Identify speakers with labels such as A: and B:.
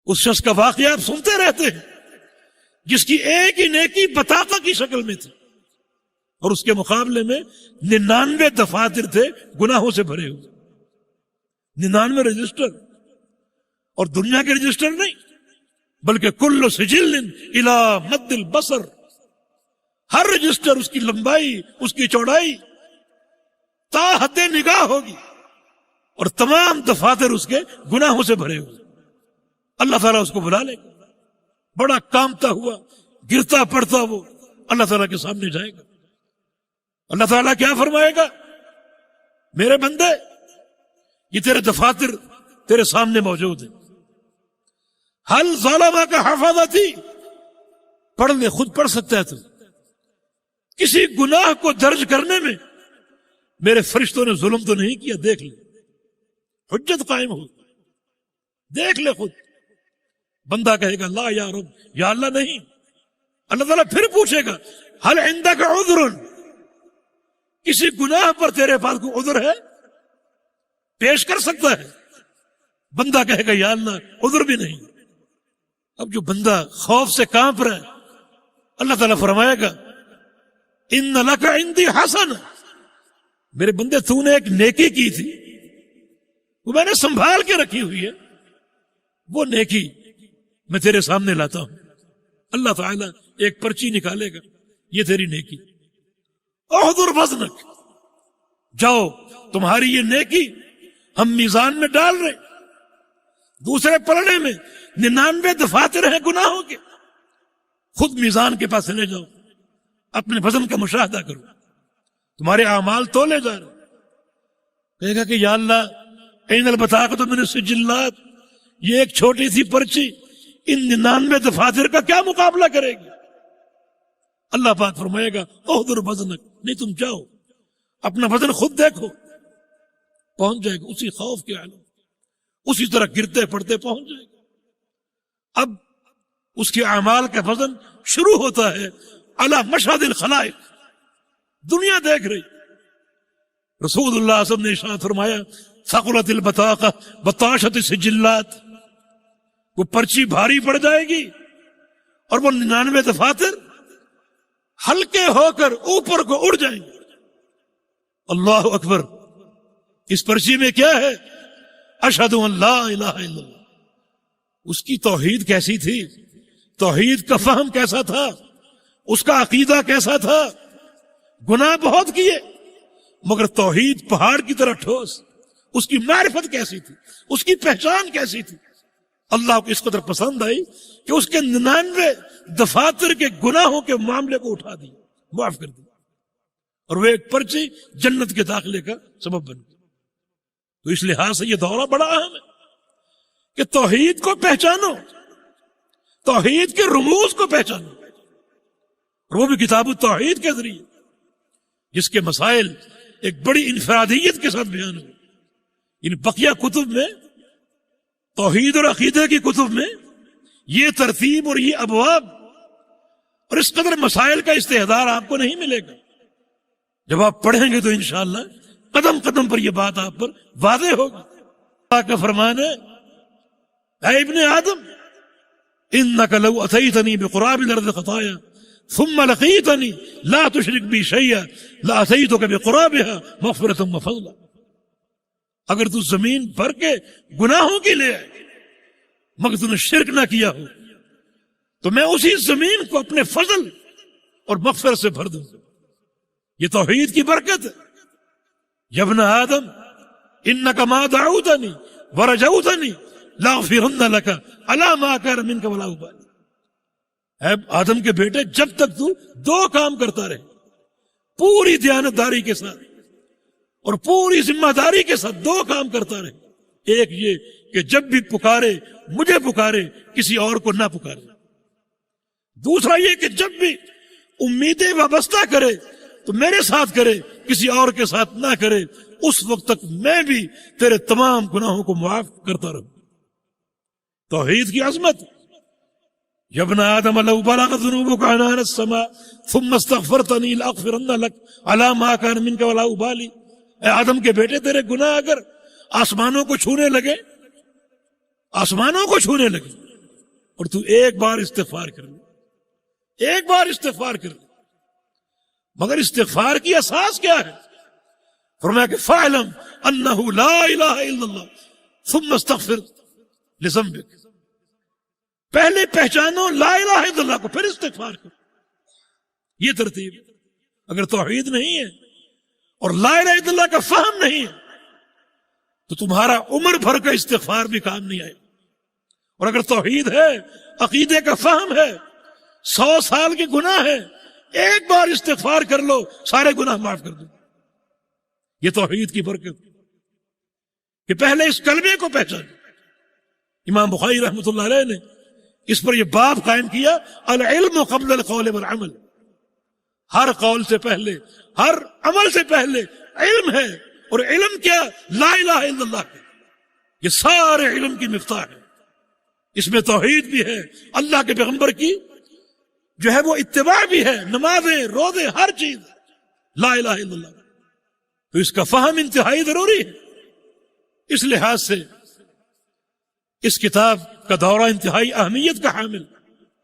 A: اس شخص کا واقعہ آپ سنتے رہتے ہیں جس کی ایک ہی نیکی بطاقہ کی شکل میں تھی، اور اس کے مقابلے میں 99 دفاتر تھے گناہوں سے بھرے ہوئے، 99 رجسٹر، اور دنیا کے رجسٹر نہیں بلکہ کل سجل الی مد البصر، ہر رجسٹر اس کی لمبائی، اس کی چوڑائی تا حد نگاہ ہوگی، اور تمام دفاتر اس کے گناہوں سے بھرے ہوئے۔ اللہ تعالیٰ اس کو بلا لے گا، بڑا کامتا ہوا گرتا پڑتا وہ اللہ تعالیٰ کے سامنے جائے گا۔ اللہ تعالیٰ کیا فرمائے گا؟ میرے بندے، یہ تیرے دفاتر تیرے سامنے موجود ہیں، حل ظالمہ کا حفاظتی، پڑھ لے، خود پڑھ سکتا ہے تو، کسی گناہ کو درج کرنے میں میرے فرشتوں نے ظلم تو نہیں کیا، دیکھ لے، حجت قائم ہو، دیکھ لے خود۔ بندہ کہے گا لا یا رب، یا اللہ نہیں۔ اللہ تعالیٰ پھر پوچھے گا حل عندک عذر، کسی گناہ پر تیرے پاس کوئی عذر ہے، پیش کر سکتا ہے؟ بندہ کہے گا یا اللہ عذر بھی نہیں۔ اب جو بندہ خوف سے کانپ رہا ہے، اللہ تعالیٰ فرمائے گا ان لک عندی حسن، میرے بندے تو نے ایک نیکی کی تھی، وہ میں نے سنبھال کے رکھی ہوئی ہے، وہ نیکی میں تیرے سامنے لاتا ہوں۔ اللہ تعالیٰ ایک پرچی نکالے گا، یہ تیری نیکی، احضر وزنک، جاؤ تمہاری یہ نیکی ہم میزان میں ڈال رہے، دوسرے پلڑے میں 99 دفاتر ہیں گناہوں کے، خود میزان کے پاس لے جاؤ، اپنے وزن کا مشاہدہ کرو، تمہارے اعمال تولے جا رہے۔ کہے گا کہ یا اللہ این البطاقۃ من السجلات، یہ ایک چھوٹی سی پرچی ان 99 دفاتر کا کیا مقابلہ کرے گی؟ اللہ پاک فرمائے گا احضر وزنک، نہیں تم جاؤ اپنا وزن خود دیکھو، پہنچ جائے گا اسی خوف کے عالم، اسی طرح گرتے پڑتے پہنچ جائے گا۔ اب اس کے اعمال کا وزن شروع ہوتا ہے علی مشہد الخلائق، دنیا دیکھ رہی۔ رسول اللہ صلی اللہ علیہ وسلم نے ارشاد فرمایا ثقلت البطاقہ بطاشت السجلات، وہ پرچی بھاری پڑ جائے گی اور وہ 99 دفاتر ہلکے ہو کر اوپر کو اڑ جائیں گے۔ اللہ اکبر، اس پرچی میں کیا ہے؟ اشہد ان لا الہ الا اللہ۔ اس کی توحید کیسی تھی، توحید کا فہم کیسا تھا، اس کا عقیدہ کیسا تھا؟ گناہ بہت کیے مگر توحید پہاڑ کی طرح ٹھوس، اس کی معرفت کیسی تھی، اس کی پہچان کیسی تھی۔ اللہ کو اس قدر پسند آئی کہ اس کے 99 دفاتر کے گناہوں کے معاملے کو اٹھا دیا، معاف کر دیا، اور وہ ایک پرچی جنت کے داخلے کا سبب بن گئی۔ تو اس لحاظ سے یہ دورہ بڑا اہم ہے کہ توحید کو پہچانو، توحید کے رموز کو پہچانو، اور وہ بھی کتاب التوحید کے ذریعے، جس کے مسائل ایک بڑی انفرادیت کے ساتھ بیان ہوئے۔ ان بقیہ کتب میں، توحید اور عقیدہ کی کتب میں یہ ترتیب اور یہ ابواب اور اس قدر مسائل کا استحضار آپ کو نہیں ملے گا۔ جب آپ پڑھیں گے تو انشاءاللہ قدم قدم پر یہ بات آپ پر واضح ہوگی۔ اللہ کا فرمان ہے اے ابن آدم انک لو اتیتنی بقراب الارض خطایا ثم لقیتنی لا تشرک بی شیئا لاتیتک بقرابها مغفرۃ وفضلا، اگر تو زمین بھر کے گناہوں کی لے آئے مگر تو نے شرک نہ کیا ہو تو میں اسی زمین کو اپنے فضل اور مغفرت سے بھر دوں۔ یہ توحید کی برکت ہے۔ یا ابن آدم انک ما دعوتنی ورجوتنی لاغفرن لک علی ما کان منک ولا ابالی، اے آدم کے بیٹے جب تک تو 2 کام کرتا رہے پوری دیانتداری کے ساتھ اور پوری ذمہ داری کے ساتھ، 2 کام کرتا رہے، ایک یہ کہ جب بھی پکارے مجھے پکارے، کسی اور کو نہ پکارے، دوسرا یہ کہ جب بھی امیدیں وابستہ کرے تو میرے ساتھ کرے، کسی اور کے ساتھ نہ کرے، اس وقت تک میں بھی تیرے تمام گناہوں کو معاف کرتا رہوں۔ توحید کی عظمت۔ یا ابن آدم لو بلغت ذنوبک عنان السماء ثم استغفرتنی لاغفرن لک علی ما کان منک ولا ابالی، اے آدم کے بیٹے تیرے گناہ اگر آسمانوں کو چھونے لگے، آسمانوں کو چھونے لگے اور تو ایک بار استغفار کر لے، ایک بار استغفار کر لے۔ مگر استغفار کی اساس کیا ہے؟ فرمایا کہ فاعلم انہ لا الہ الا اللہ ثم استغفر لذنبک، پہلے پہچانو لا الہ الا اللہ کو، پھر استغفار کرو۔ یہ ترتیب۔ اگر توحید نہیں ہے اور لا الہ الا اللہ کا فہم نہیں ہے تو تمہارا عمر بھر کا استغفار بھی کام نہیں آئے۔ اور اگر توحید ہے، عقیدے کا فہم ہے، 100 سال کے گناہ ہے، ایک بار استغفار کر لو سارے گناہ معاف کر دو۔ یہ توحید کی برکت کہ پہلے اس کلمے کو پہچانو۔ امام بخاری رحمۃ اللہ علیہ نے اس پر یہ باب قائم کیا، العلم قبل القول والعمل، ہر قول سے پہلے، ہر عمل سے پہلے علم ہے۔ اور علم کیا؟ لا الہ الا اللہ ہے۔ یہ سارے علم کی مفتاح ہے، اس میں توحید بھی ہے، اللہ کے پیغمبر کی جو ہے وہ اتباع بھی ہے، نمازیں، روزے، ہر چیز لا الہ الا اللہ۔ تو اس کا فہم انتہائی ضروری ہے۔ اس لحاظ سے اس کتاب کا دورہ انتہائی اہمیت کا حامل